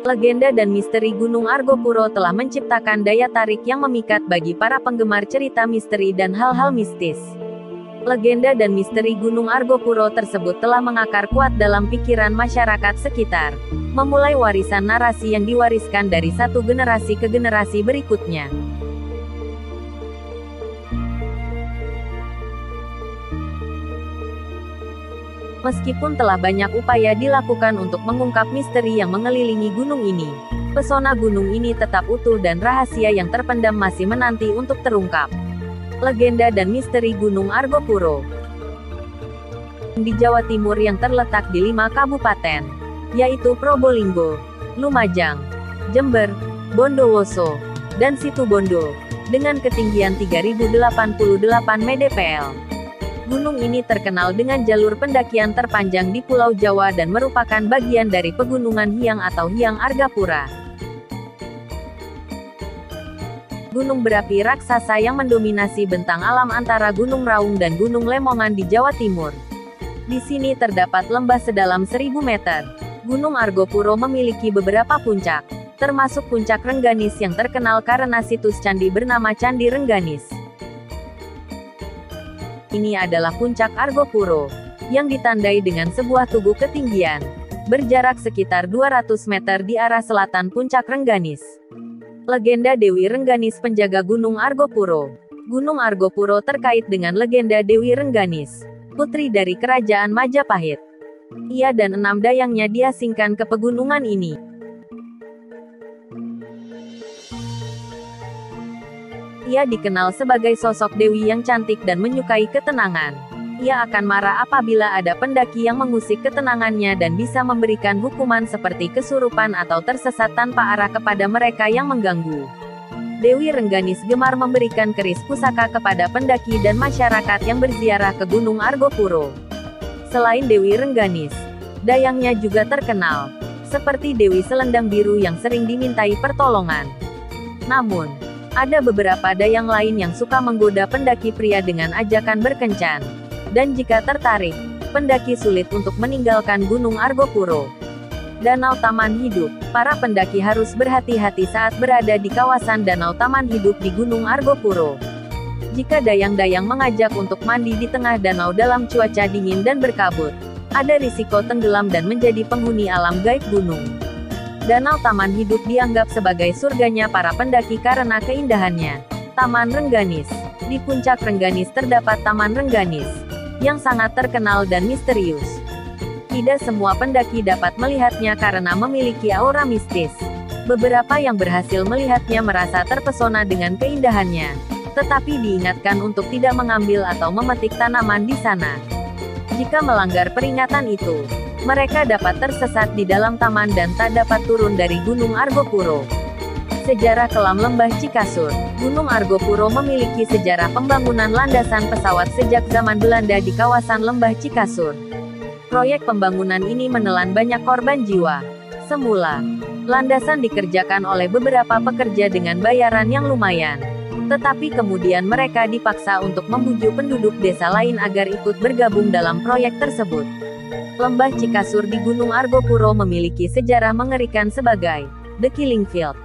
Legenda dan misteri Gunung Argopuro telah menciptakan daya tarik yang memikat bagi para penggemar cerita misteri dan hal-hal mistis. Legenda dan misteri Gunung Argopuro tersebut telah mengakar kuat dalam pikiran masyarakat sekitar, memulai warisan narasi yang diwariskan dari satu generasi ke generasi berikutnya. Meskipun telah banyak upaya dilakukan untuk mengungkap misteri yang mengelilingi gunung ini, pesona gunung ini tetap utuh dan rahasia yang terpendam masih menanti untuk terungkap. Legenda dan misteri Gunung Argopuro di Jawa Timur yang terletak di 5 kabupaten, yaitu Probolinggo, Lumajang, Jember, Bondowoso, dan Situbondo, dengan ketinggian 3088 mdpl. Gunung ini terkenal dengan jalur pendakian terpanjang di Pulau Jawa dan merupakan bagian dari Pegunungan Hyang atau Hyang Argapura. Gunung berapi raksasa yang mendominasi bentang alam antara Gunung Raung dan Gunung Lemongan di Jawa Timur. Di sini terdapat lembah sedalam 1000 meter. Gunung Argopuro memiliki beberapa puncak, termasuk puncak Rengganis yang terkenal karena situs candi bernama Candi Rengganis. Ini adalah puncak Argopuro, yang ditandai dengan sebuah tugu ketinggian, berjarak sekitar 200 meter di arah selatan puncak Rengganis. Legenda Dewi Rengganis penjaga Gunung Argopuro. Gunung Argopuro terkait dengan legenda Dewi Rengganis, putri dari Kerajaan Majapahit. Ia dan 6 dayangnya diasingkan ke pegunungan ini. Ia dikenal sebagai sosok dewi yang cantik dan menyukai ketenangan. Ia akan marah apabila ada pendaki yang mengusik ketenangannya dan bisa memberikan hukuman seperti kesurupan atau tersesat tanpa arah kepada mereka yang mengganggu. Dewi Rengganis gemar memberikan keris pusaka kepada pendaki dan masyarakat yang berziarah ke Gunung Argopuro. Selain Dewi Rengganis, dayangnya juga terkenal, seperti Dewi Selendang Biru yang sering dimintai pertolongan. Namun, ada beberapa dayang lain yang suka menggoda pendaki pria dengan ajakan berkencan. Dan jika tertarik, pendaki sulit untuk meninggalkan Gunung Argopuro. Danau Taman Hidup. Para pendaki harus berhati-hati saat berada di kawasan Danau Taman Hidup di Gunung Argopuro. Jika dayang-dayang mengajak untuk mandi di tengah danau dalam cuaca dingin dan berkabut, ada risiko tenggelam dan menjadi penghuni alam gaib gunung. Danau Taman Hidup dianggap sebagai surganya para pendaki karena keindahannya. Taman Rengganis. Di puncak Rengganis terdapat Taman Rengganis, yang sangat terkenal dan misterius. Tidak semua pendaki dapat melihatnya karena memiliki aura mistis. Beberapa yang berhasil melihatnya merasa terpesona dengan keindahannya, tetapi diingatkan untuk tidak mengambil atau memetik tanaman di sana. Jika melanggar peringatan itu, mereka dapat tersesat di dalam taman dan tak dapat turun dari Gunung Argopuro. Sejarah kelam Lembah Cikasur. Gunung Argopuro memiliki sejarah pembangunan landasan pesawat sejak zaman Belanda di kawasan Lembah Cikasur. Proyek pembangunan ini menelan banyak korban jiwa. Semula, landasan dikerjakan oleh beberapa pekerja dengan bayaran yang lumayan. Tetapi kemudian mereka dipaksa untuk membujuk penduduk desa lain agar ikut bergabung dalam proyek tersebut. Lembah Cikasur di Gunung Argopuro memiliki sejarah mengerikan sebagai The Killing Field.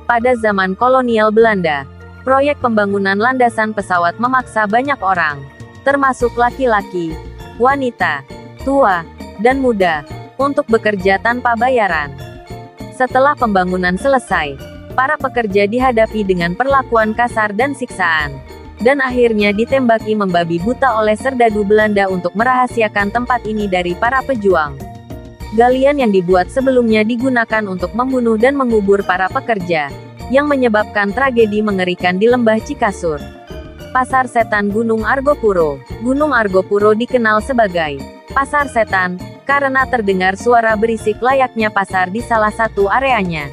Pada zaman kolonial Belanda, proyek pembangunan landasan pesawat memaksa banyak orang, termasuk laki-laki, wanita, tua, dan muda, untuk bekerja tanpa bayaran. Setelah pembangunan selesai, para pekerja dihadapi dengan perlakuan kasar dan siksaan, dan akhirnya ditembaki membabi buta oleh serdadu Belanda untuk merahasiakan tempat ini dari para pejuang. Galian yang dibuat sebelumnya digunakan untuk membunuh dan mengubur para pekerja, yang menyebabkan tragedi mengerikan di Lembah Cikasur. Pasar Setan Gunung Argopuro. Gunung Argopuro dikenal sebagai Pasar Setan, karena terdengar suara berisik layaknya pasar di salah satu areanya.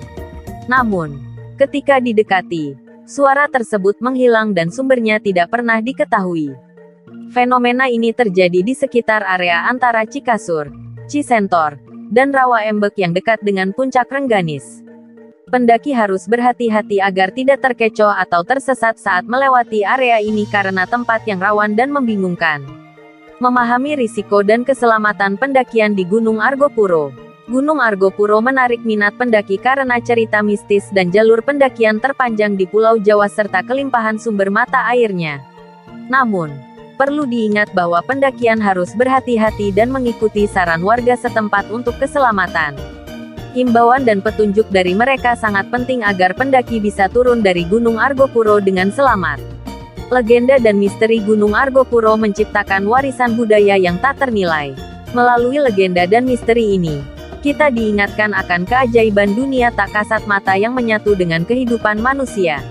Namun, ketika didekati, suara tersebut menghilang dan sumbernya tidak pernah diketahui. Fenomena ini terjadi di sekitar area antara Cikasur, Cisentor, dan Rawa Embek yang dekat dengan puncak Rengganis. Pendaki harus berhati-hati agar tidak terkecoh atau tersesat saat melewati area ini karena tempat yang rawan dan membingungkan. Memahami risiko dan keselamatan pendakian di Gunung Argopuro. Gunung Argopuro menarik minat pendaki karena cerita mistis dan jalur pendakian terpanjang di Pulau Jawa serta kelimpahan sumber mata airnya. Namun, perlu diingat bahwa pendakian harus berhati-hati dan mengikuti saran warga setempat untuk keselamatan. Himbauan dan petunjuk dari mereka sangat penting agar pendaki bisa turun dari Gunung Argopuro dengan selamat. Legenda dan misteri Gunung Argopuro menciptakan warisan budaya yang tak ternilai. Melalui legenda dan misteri ini, kita diingatkan akan keajaiban dunia tak kasat mata yang menyatu dengan kehidupan manusia.